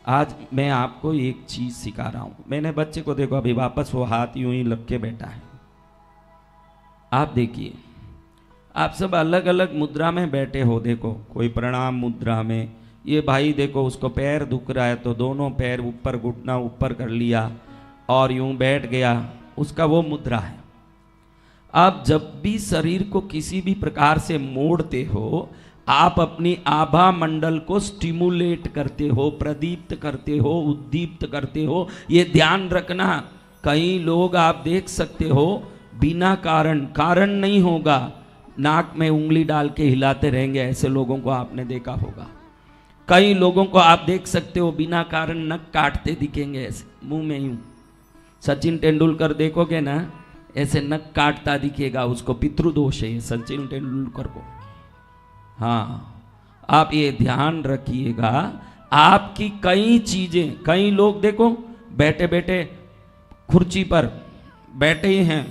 आज मैं आपको एक चीज सिखा रहा हूं। मैंने बच्चे को देखो अभी वापस वो हाथ यूं ही लग के बैठा है। आप देखिए, आप सब अलग अलग मुद्रा में बैठे हो। देखो कोई प्रणाम मुद्रा में, ये भाई देखो उसको पैर दुख रहा है तो दोनों पैर ऊपर, घुटना ऊपर कर लिया और यूं बैठ गया, उसका वो मुद्रा है। आप जब भी शरीर को किसी भी प्रकार से मोड़ते हो, आप अपनी आभा मंडल को स्टिमुलेट करते हो, प्रदीप्त करते हो, उद्दीप्त करते हो। ये ध्यान रखना। कई लोग आप देख सकते हो बिना कारण नहीं होगा, नाक में उंगली डाल के हिलाते रहेंगे। ऐसे लोगों को आपने देखा होगा। कई लोगों को आप देख सकते हो बिना कारण नख काटते दिखेंगे, ऐसे मुंह में यूं। सचिन तेंदुलकर देखोगे ना, ऐसे नख काटता दिखेगा, उसको पितृदोष है सचिन तेंदुलकर को। हाँ, आप ये ध्यान रखिएगा। आपकी कई चीजें, कई लोग देखो बैठे बैठे कुर्सी पर बैठे ही हैं।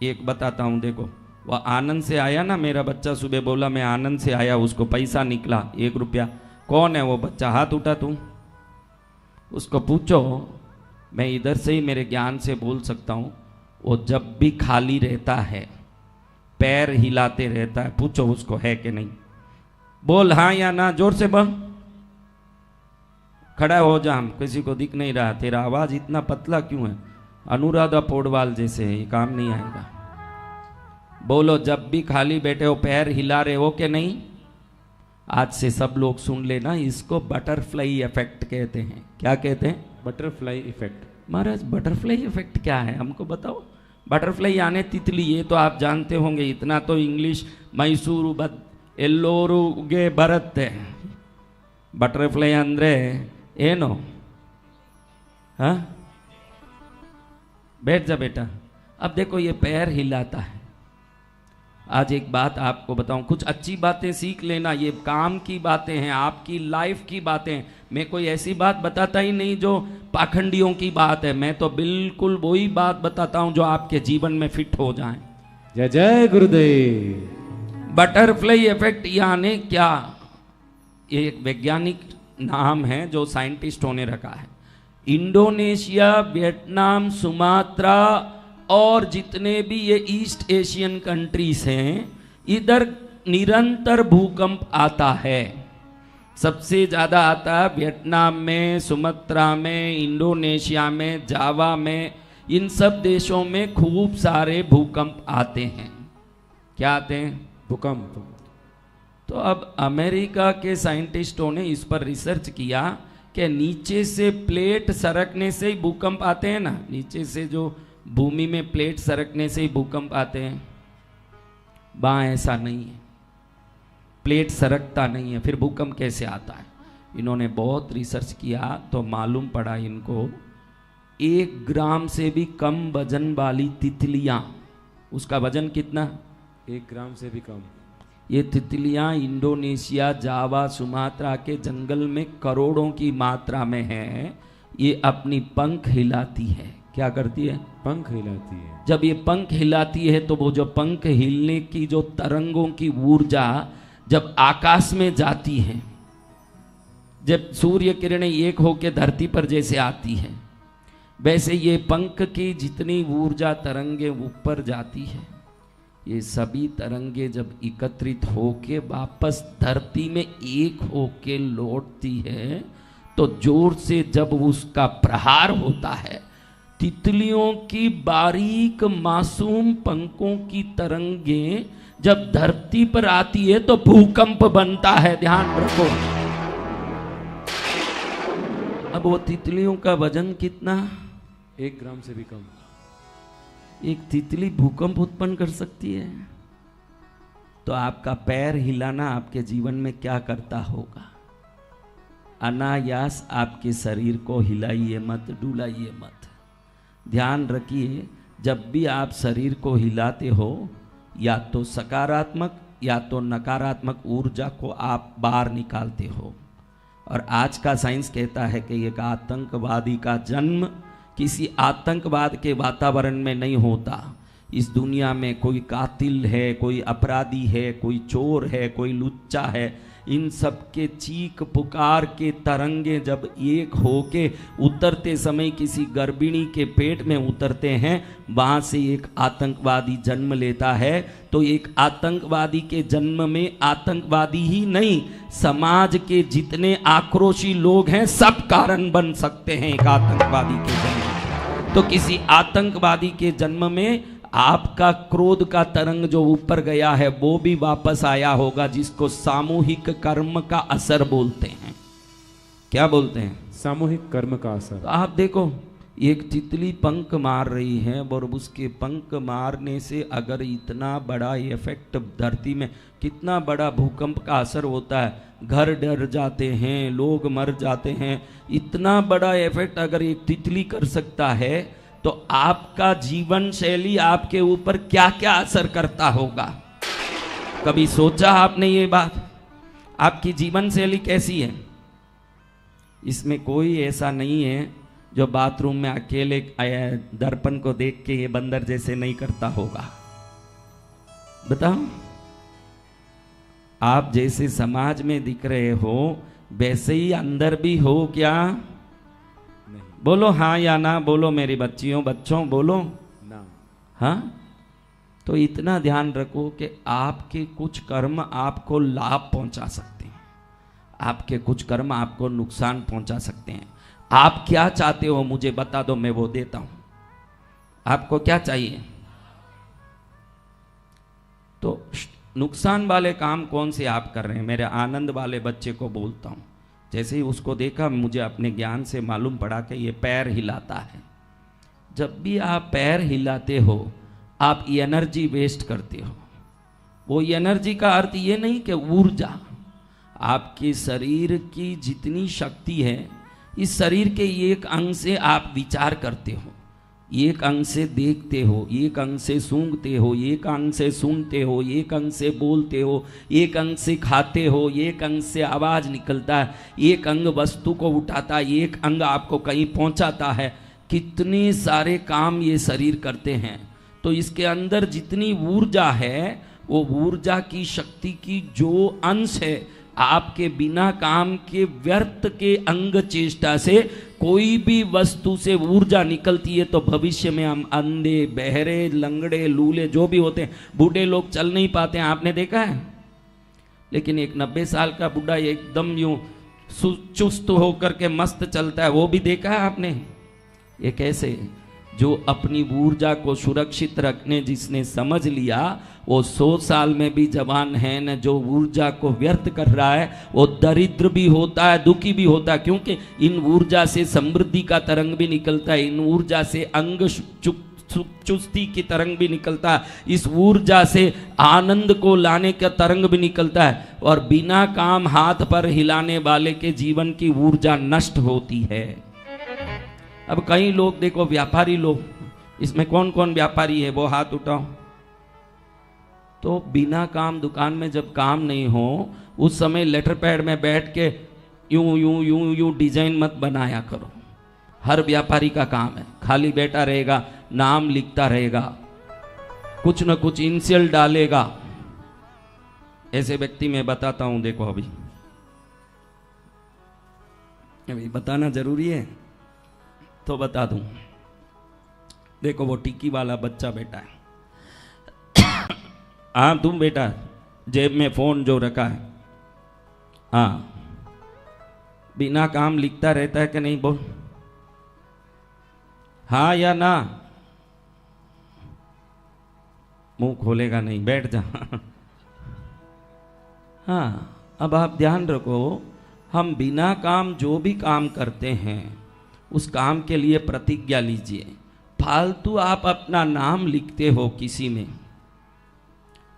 एक बताता हूं, देखो वह आनंद से आया ना, मेरा बच्चा सुबह बोला मैं आनंद से आया, उसको पैसा निकला 1 रुपया। कौन है वो बच्चा? हाथ उठा तू, उसको पूछो। मैं इधर से ही मेरे ज्ञान से बोल सकता हूं। वो जब भी खाली रहता है पैर हिलाते रहता है। पूछो उसको है कि नहीं, बोल हाँ या ना, जोर से बोल। खड़ा हो जा, हम किसी को दिख नहीं रहा। तेरा आवाज इतना पतला क्यों है? अनुराधा पौडवाल जैसे है, ये काम नहीं आएगा। बोलो, जब भी खाली बैठे हो पैर हिला रहे हो कि नहीं? आज से सब लोग सुन लेना, इसको बटरफ्लाई इफेक्ट कहते हैं। क्या कहते हैं? Butterfly effect. महाराज बटरफ्लाई इफेक्ट क्या है, हमको बताओ। बटरफ्लाई यानी तितली, ये तो आप जानते होंगे, इतना तो इंग्लिश मैसूरू एल्लोरुगे बरते। बटरफ्लाई अंद्रे ಏನೋ? हाँ, बैठ जा बेटा। अब देखो ये पैर हिलाता है। आज एक बात आपको बताऊं, कुछ अच्छी बातें सीख लेना। ये काम की बातें हैं, आपकी लाइफ की बातें। मैं कोई ऐसी बात बताता ही नहीं जो पाखंडियों की बात है। मैं तो बिल्कुल वही बात बताता हूं जो आपके जीवन में फिट हो जाए। जय जय गुरुदेव। बटरफ्लाई इफेक्ट यानी क्या? ये एक वैज्ञानिक नाम है जो साइंटिस्टों ने रखा है। इंडोनेशिया, वियतनाम, सुमात्रा और जितने भी ये ईस्ट एशियन कंट्रीज हैं, इधर निरंतर भूकंप आता है। सबसे ज़्यादा आता है वियतनाम में, सुमात्रा में, इंडोनेशिया में, जावा में। इन सब देशों में खूब सारे भूकंप आते हैं। क्या आते हैं? भूकंप। तो अब अमेरिका के साइंटिस्टों ने इस पर रिसर्च किया कि नीचे से प्लेट सरकने से ही भूकंप आते हैं ना। नीचे से जो भूमि में प्लेट सरकने से ही भूकंप आते हैं। बाँ ऐसा नहीं है, प्लेट सरकता नहीं है, फिर भूकंप कैसे आता है? इन्होंने बहुत रिसर्च किया तो मालूम पड़ा इनको, 1 ग्राम से भी कम वजन वाली तितलियां, उसका वजन कितना? 1 ग्राम से भी कम। ये तितलियां इंडोनेशिया, जावा, सुमात्रा के जंगल में करोड़ों की मात्रा में है। ये अपनी पंख हिलाती है। क्या करती है? पंख हिलाती है। जब ये पंख हिलाती है तो वो जो पंख हिलने की जो तरंगों की ऊर्जा जब आकाश में जाती है, जब सूर्य किरणें एक होकर धरती पर जैसे आती है, वैसे ये पंख की जितनी ऊर्जा तरंगे ऊपर जाती है, ये सभी तरंगे जब एकत्रित होके वापस धरती में एक होके लौटती है, तो जोर से जब उसका प्रहार होता है, तितलियों की बारीक मासूम पंखों की तरंगे जब धरती पर आती है तो भूकंप बनता है। ध्यान रखो। अब वो तितलियों का वजन कितना? 1 ग्राम से भी कम। एक तितली भूकंप उत्पन्न कर सकती है। तो आपका पैर हिलाना आपके जीवन में क्या करता होगा? अनायास आपके शरीर को हिलाइए मत, डुलाइए मत। ध्यान रखिए, जब भी आप शरीर को हिलाते हो, या तो सकारात्मक या तो नकारात्मक ऊर्जा को आप बाहर निकालते हो। और आज का साइंस कहता है कि एक आतंकवादी का जन्म किसी आतंकवाद के वातावरण में नहीं होता। इस दुनिया में कोई कातिल है, कोई अपराधी है, कोई चोर है, कोई लुच्चा है, इन सब के चीख पुकार के तरंगे जब एक होके उतरते समय किसी गर्भिणी के पेट में उतरते हैं, वहां से एक आतंकवादी जन्म लेता है। तो एक आतंकवादी के जन्म में आतंकवादी ही नहीं, समाज के जितने आक्रोशी लोग हैं सब कारण बन सकते हैं एक आतंकवादी के जन्म में। तो किसी आतंकवादी के जन्म में आपका क्रोध का तरंग जो ऊपर गया है वो भी वापस आया होगा, जिसको सामूहिक कर्म का असर बोलते हैं। क्या बोलते हैं? सामूहिक कर्म का असर। तो आप देखो, एक तितली पंख मार रही है और उसके पंख मारने से अगर इतना बड़ा इफेक्ट धरती में, कितना बड़ा भूकंप का असर होता है, घर डर जाते हैं, लोग मर जाते हैं, इतना बड़ा इफेक्ट अगर एक तितली कर सकता है, तो आपका जीवन शैली आपके ऊपर क्या क्या असर करता होगा? कभी सोचा आपने ये बात? आपकी जीवन शैली कैसी है? इसमें कोई ऐसा नहीं है जो बाथरूम में अकेले दर्पण को देख के ये बंदर जैसे नहीं करता होगा। बताओ, आप जैसे समाज में दिख रहे हो वैसे ही अंदर भी हो क्या? नहीं। बोलो हाँ या ना, बोलो मेरी बच्चियों बच्चों, बोलो ना। हाँ। तो इतना ध्यान रखो कि आपके कुछ कर्म आपको लाभ पहुंचा सकते हैं, आपके कुछ कर्म आपको नुकसान पहुंचा सकते हैं। आप क्या चाहते हो मुझे बता दो, मैं वो देता हूं। आपको क्या चाहिए? तो नुकसान वाले काम कौन से आप कर रहे हैं? मेरे आनंद वाले बच्चे को बोलता हूं, जैसे ही उसको देखा मुझे अपने ज्ञान से मालूम पड़ा कि ये पैर हिलाता है। जब भी आप पैर हिलाते हो आप एनर्जी वेस्ट करते हो। वो एनर्जी का अर्थ ये नहीं कि ऊर्जा, आपके शरीर की जितनी शक्ति है, इस शरीर के एक अंग से आप विचार करते हो, एक अंग से देखते हो, एक अंग से सूंघते हो, एक अंग से सुनते हो, एक अंग से बोलते हो, एक अंग से खाते हो, एक अंग से आवाज निकलता है, एक अंग वस्तु को उठाता है, एक अंग आपको कहीं पहुंचाता है। कितने सारे काम ये शरीर करते हैं। तो इसके अंदर जितनी ऊर्जा है, वो ऊर्जा की शक्ति की जो अंश है, आपके बिना काम के व्यर्थ के अंग चेष्टा से कोई भी वस्तु से ऊर्जा निकलती है, तो भविष्य में हम अंधे, बहरे, लंगड़े, लूले जो भी होते हैं, बूढ़े लोग चल नहीं पाते हैं, आपने देखा है। लेकिन एक 90 साल का बूढ़ा एकदम यूं चुस्त होकर के मस्त चलता है, वो भी देखा है आपने। ये कैसे? जो अपनी ऊर्जा को सुरक्षित रखने जिसने समझ लिया, वो 100 साल में भी जवान है न। जो ऊर्जा को व्यर्थ कर रहा है वो दरिद्र भी होता है, दुखी भी होता है, क्योंकि इन ऊर्जा से समृद्धि का तरंग भी निकलता है, इन ऊर्जा से अंग चुस्ती की तरंग भी निकलता है, इस ऊर्जा से आनंद को लाने का तरंग भी निकलता है। और बिना काम हाथ पर हिलाने वाले के जीवन की ऊर्जा नष्ट होती है। अब कई लोग देखो, व्यापारी लोग, इसमें कौन कौन व्यापारी है वो हाथ उठाओ। तो बिना काम, दुकान में जब काम नहीं हो उस समय लेटर पैड में बैठ के यूं यूं यूं यूं डिजाइन मत बनाया करो। हर व्यापारी का काम है, खाली बैठा रहेगा, नाम लिखता रहेगा, कुछ न कुछ इनिशियल डालेगा। ऐसे व्यक्ति मैं बताता हूं, देखो अभी बताना जरूरी है तो बता दूं। देखो वो टिक्की वाला बच्चा बैठा है। हाँ तुम बेटा, जेब में फोन जो रखा है, हाँ, बिना काम लिखता रहता है कि नहीं? बोल हाँ या ना। मुंह खोलेगा नहीं, बैठ जा। हाँ, अब आप ध्यान रखो, हम बिना काम जो भी काम करते हैं उस काम के लिए प्रतिज्ञा लीजिए। फालतू आप अपना नाम लिखते हो किसी में,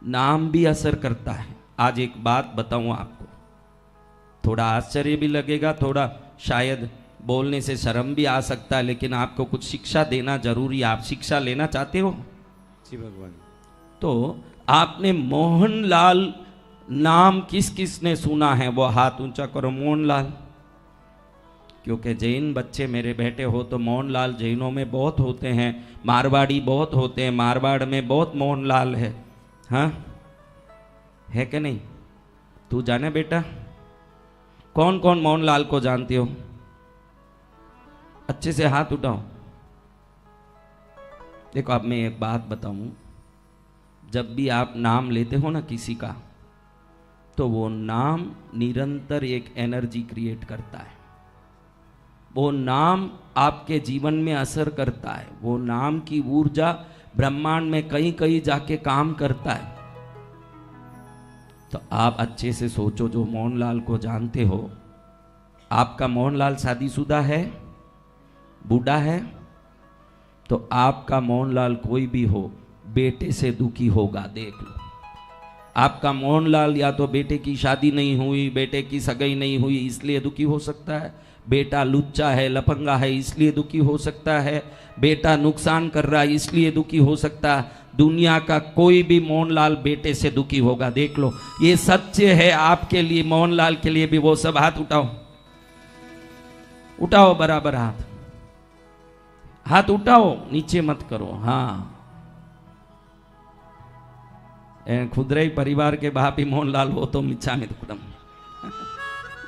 नाम भी असर करता है। आज एक बात बताऊं आपको, थोड़ा आश्चर्य भी लगेगा, थोड़ा शायद बोलने से शर्म भी आ सकता है, लेकिन आपको कुछ शिक्षा देना जरूरी है। आप शिक्षा लेना चाहते हो? जी भगवान। तो आपने मोहनलाल नाम किस किस ने सुना है? वो हाथ ऊंचा करो। मोहनलाल, क्योंकि जैन बच्चे मेरे बेटे हो तो मोहनलाल जैनों में बहुत होते हैं, मारवाड़ी बहुत होते हैं, मारवाड़ में बहुत मोहनलाल है। हाँ है कि नहीं? तू जाने बेटा? कौन कौन मोहनलाल को जानते हो? अच्छे से हाथ उठाओ। देखो अब मैं एक बात बताऊं, जब भी आप नाम लेते हो ना किसी का, तो वो नाम निरंतर एक एनर्जी क्रिएट करता है। वो नाम आपके जीवन में असर करता है। वो नाम की ऊर्जा ब्रह्मांड में कहीं कहीं जाके काम करता है। तो आप अच्छे से सोचो, जो मोहनलाल को जानते हो, आपका मोहनलाल शादीशुदा है, बूढ़ा है, तो आपका मोहनलाल कोई भी हो, बेटे से दुखी होगा। देख लो, आपका मोहनलाल या तो बेटे की शादी नहीं हुई, बेटे की सगाई नहीं हुई, इसलिए दुखी हो सकता है। बेटा लुच्चा है, लफंगा है, इसलिए दुखी हो सकता है। बेटा नुकसान कर रहा है, इसलिए दुखी हो सकता है। दुनिया का कोई भी मोहनलाल बेटे से दुखी होगा। देख लो, ये सच्चे है आपके लिए, मोहनलाल के लिए भी। वो सब हाथ उठाओ, उठाओ बराबर हाथ, हाथ उठाओ, नीचे मत करो। हाँ, खुदरे परिवार के बापी मोहनलाल हो तो मिच्छामि दुक्कडम।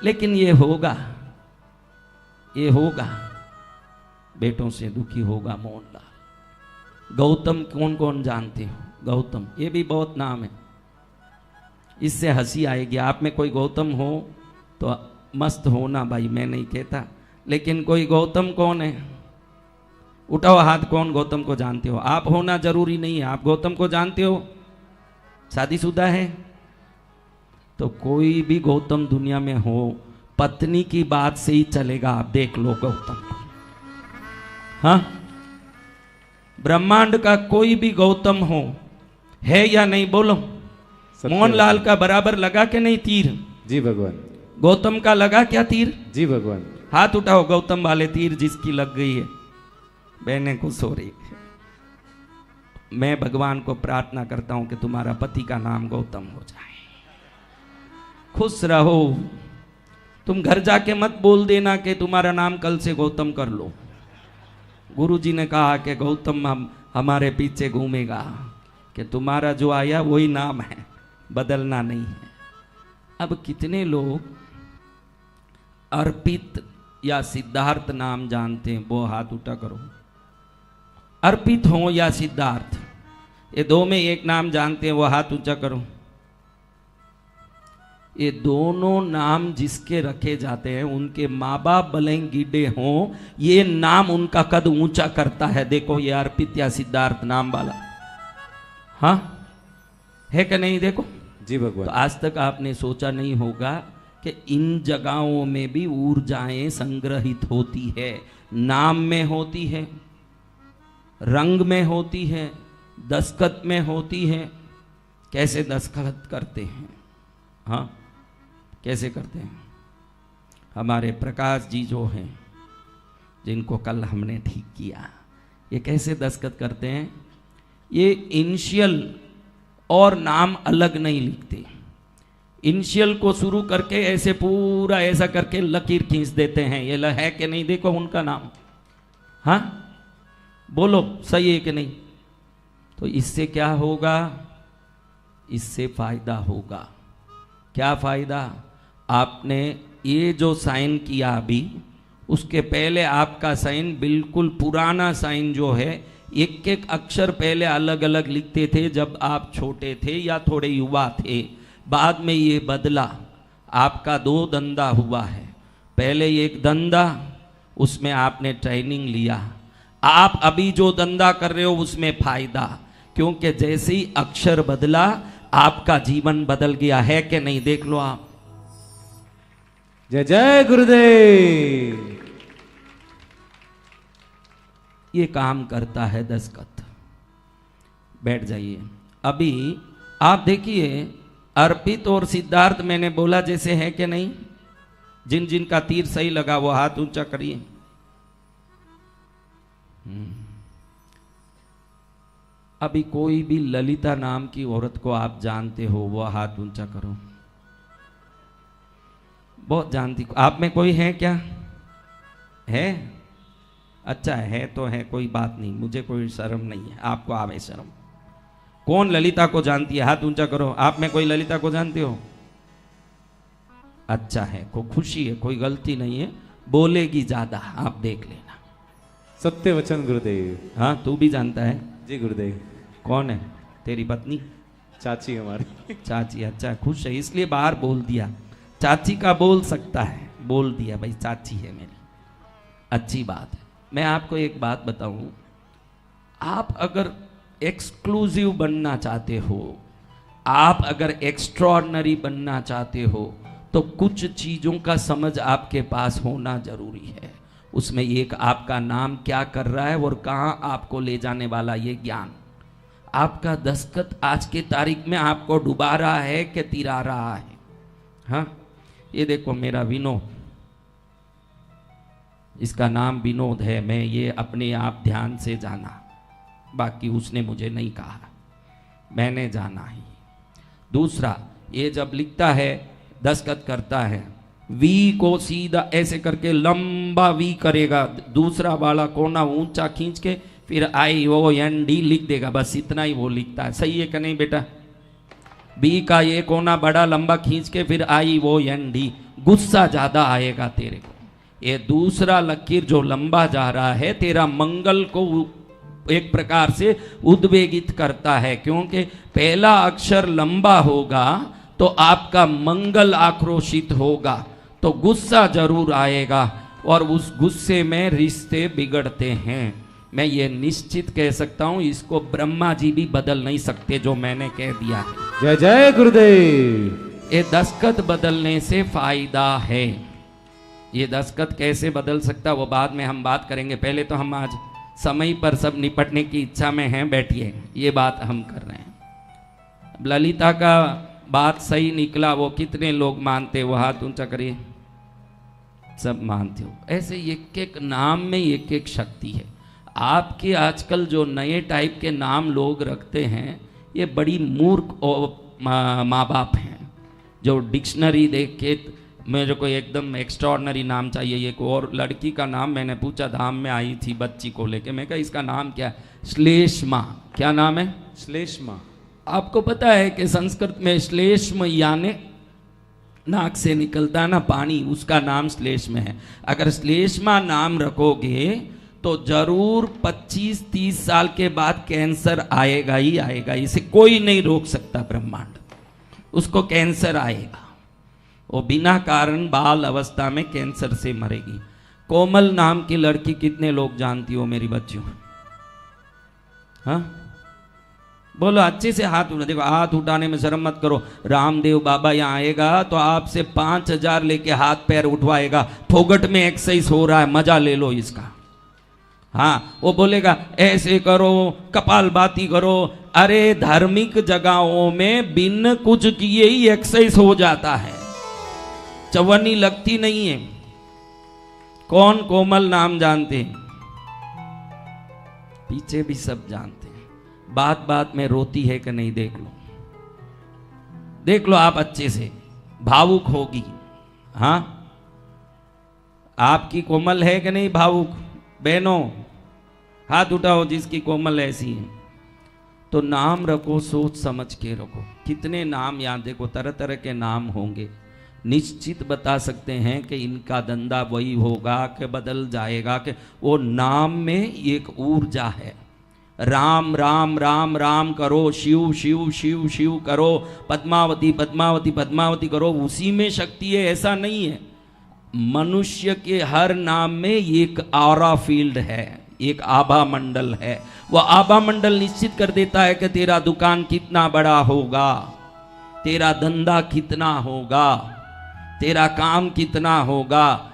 लेकिन ये होगा, ये होगा, बेटों से दुखी होगा मोहनलाल। गौतम कौन कौन जानते हो? गौतम, ये भी बहुत नाम है। इससे हंसी आएगी। आप में कोई गौतम हो तो मस्त होना भाई, मैं नहीं कहता, लेकिन कोई गौतम कौन है? उठाओ हाथ, कौन गौतम को जानते हो? आप होना जरूरी नहीं है। आप गौतम को जानते हो? शादीशुदा है? तो कोई भी गौतम दुनिया में हो, पत्नी की बात से ही चलेगा। आप देख लो गौतम। हाँ, ब्रह्मांड का कोई भी गौतम हो, है या नहीं? बोलो। मोहनलाल का बराबर लगा के नहीं तीर? जी भगवान। गौतम का लगा क्या तीर? जी भगवान। हाथ उठाओ, गौतम वाले तीर जिसकी लग गई है। बहने खुश हो रही। मैं भगवान को प्रार्थना करता हूं कि तुम्हारा पति का नाम गौतम हो जाए। खुश रहो। तुम घर जाके मत बोल देना कि तुम्हारा नाम कल से गौतम कर लो। गुरुजी ने कहा कि गौतम हमारे पीछे घूमेगा, कि तुम्हारा जो आया वही नाम है, बदलना नहीं है। अब कितने लोग अर्पित या सिद्धार्थ नाम जानते हैं? वो हाथ उठा करो। अर्पित हो या सिद्धार्थ, ये दो में एक नाम जानते हैं? वो हाथ ऊंचा करो। ये दोनों नाम जिसके रखे जाते हैं, उनके माँ बाप भले गीडे हों, ये नाम उनका कद ऊंचा करता है। देखो, ये अर्पित या सिद्धार्थ नाम वाला, हाँ है कि नहीं? देखो जी भगवान। तो आज तक आपने सोचा नहीं होगा कि इन जगहों में भी ऊर्जाएं संग्रहित होती है। नाम में होती है, रंग में होती है, दस्तखत में होती है। कैसे दस्तखत करते हैं? हाँ, कैसे करते हैं? हमारे प्रकाश जी जो हैं, जिनको कल हमने ठीक किया, ये कैसे दस्तखत करते हैं? ये इनिशियल और नाम अलग नहीं लिखते। इनिशियल को शुरू करके ऐसे पूरा ऐसा करके लकीर खींच देते हैं। ये है कि नहीं? देखो उनका नाम। हाँ बोलो, सही है कि नहीं? तो इससे क्या होगा? इससे फायदा होगा। क्या फायदा? आपने ये जो साइन किया अभी, उसके पहले आपका साइन बिल्कुल पुराना साइन जो है, एक एक अक्षर पहले अलग अलग लिखते थे जब आप छोटे थे या थोड़े युवा थे। बाद में ये बदला। आपका 2 धंधा हुआ है। पहले एक धंधा, उसमें आपने ट्रेनिंग लिया। आप अभी जो धंधा कर रहे हो उसमें फायदा, क्योंकि जैसे ही अक्षर बदला आपका जीवन बदल गया। है कि नहीं? देख लो आप। जय जय गुरुदेव। ये काम करता है दस्तखत। बैठ जाइए। अभी आप देखिए, अर्पित और सिद्धार्थ मैंने बोला जैसे है कि नहीं? जिन जिन का तीर सही लगा वो हाथ ऊंचा करिए। अभी कोई भी ललिता नाम की औरत को आप जानते हो? वो हाथ ऊंचा करो। बहुत जानती। आप में कोई है क्या? है? अच्छा है तो है, कोई बात नहीं, मुझे कोई शर्म नहीं है। आपको आवे शर्म। कौन ललिता को जानती है? हाथ ऊंचा करो। आप में कोई ललिता को जानते हो? अच्छा है, को खुशी है, कोई गलती नहीं है, बोलेगी ज्यादा, आप देख लेना। सत्य वचन गुरुदेव। हाँ तू भी जानता है। जी गुरुदेव। कौन है? तेरी पत्नी? चाची हमारी। चाची, अच्छा खुश है इसलिए बाहर बोल दिया। चाची का बोल सकता है, बोल दिया भाई चाची है मेरी, अच्छी बात है। मैं आपको एक बात बताऊं, आप अगर एक्सक्लूसिव बनना चाहते हो, आप अगर एक्स्ट्रॉर्डनरी बनना चाहते हो, तो कुछ चीजों का समझ आपके पास होना जरूरी है। उसमें एक आपका नाम क्या कर रहा है और कहां आपको ले जाने वाला, ये ज्ञान। आपका दस्तखत आज के तारीख में आपको डुबा रहा है कि तिरा रहा है? हाँ, ये देखो मेरा विनोद, इसका नाम विनोद है, मैं ये अपने आप ध्यान से जाना, बाकी उसने मुझे नहीं कहा, मैंने जाना ही। दूसरा, ये जब लिखता है, दस्तखत करता है, वी को सीधा ऐसे करके लंबा वी करेगा, दूसरा वाला कोना ऊंचा खींच के फिर IOND लिख देगा, बस इतना ही वो लिखता है। सही है कि नहीं बेटा? बी का ये कोना बड़ा लंबा खींच के फिर IOND, गुस्सा ज्यादा आएगा तेरे को। ये दूसरा लकीर जो लंबा जा रहा है, तेरा मंगल को एक प्रकार से उद्वेगित करता है, क्योंकि पहला अक्षर लंबा होगा तो आपका मंगल आक्रोशित होगा, तो गुस्सा जरूर आएगा और उस गुस्से में रिश्ते बिगड़ते हैं। मैं ये निश्चित कह सकता हूं, इसको ब्रह्मा जी भी बदल नहीं सकते जो मैंने कह दिया है। जय जय गुरुदेव। ये दस्तखत बदलने से फायदा है। ये दस्तखत कैसे बदल सकता वो बाद में हम बात करेंगे, पहले तो हम आज समय पर सब निपटने की इच्छा में हैं, बैठिए, ये बात हम कर रहे हैं। ललिता का बात सही निकला, वो कितने लोग मानते, वो हाथ ऊंचा करिए। सब मानते हो। ऐसे एक एक नाम में एक एक शक्ति है। आपके आजकल जो नए टाइप के नाम लोग रखते हैं, ये बड़ी मूर्ख माँ बाप हैं, जो डिक्शनरी देख के मेरे को एकदम एक्स्ट्रॉर्डनरी नाम चाहिए। एक और लड़की का नाम मैंने पूछा, धाम में आई थी बच्ची को लेके, मैं कहा इसका नाम क्या है? श्लेष्मा। क्या नाम है? श्लेष्मा। आपको पता है कि संस्कृत में श्लेष्म यानी नाक से निकलता है ना पानी, उसका नाम श्लेष्म है। अगर श्लेष्मा नाम रखोगे तो जरूर 25-30 साल के बाद कैंसर आएगा ही आएगा, इसे कोई नहीं रोक सकता ब्रह्मांड, उसको कैंसर आएगा। वो बिना कारण बाल अवस्था में कैंसर से मरेगी। कोमल नाम की लड़की कितने लोग जानती हो मेरी बच्चियों? हाँ बोलो अच्छे से हाथ उठा। देखो हाथ उठाने में शर्म मत करो। रामदेव बाबा यहाँ आएगा तो आपसे 5000 लेके हाथ पैर उठवाएगा। फोगट में एक्सरसाइज हो रहा है, मजा ले लो इसका। हाँ वो बोलेगा ऐसे करो, कपालभाति करो। अरे धार्मिक जगहों में बिन कुछ किए ही एक्सरसाइज हो जाता है, चवन्नी लगती नहीं है। कौन कोमल नाम जानते हैं? पीछे भी सब जानते हैं। बात बात में रोती है कि नहीं, देख लो, देख लो आप अच्छे से, भावुक होगी। हाँ आपकी कोमल है कि नहीं भावुक? बहनों हाथ उठाओ जिसकी कोमल ऐसी है। तो नाम रखो, सोच समझ के रखो। कितने नाम याद, देखो तरह तरह के नाम होंगे, निश्चित बता सकते हैं कि इनका धंधा वही होगा कि बदल जाएगा। कि वो नाम में एक ऊर्जा है। राम राम राम राम करो, शिव शिव शिव शिव करो, पद्मावती पद्मावती पद्मावती करो, उसी में शक्ति है, ऐसा नहीं है। मनुष्य के हर नाम में एक ऑरा फील्ड है, एक आभा मंडल है। वह आभा मंडल निश्चित कर देता है कि तेरा दुकान कितना बड़ा होगा, तेरा धंधा कितना होगा, तेरा काम कितना होगा।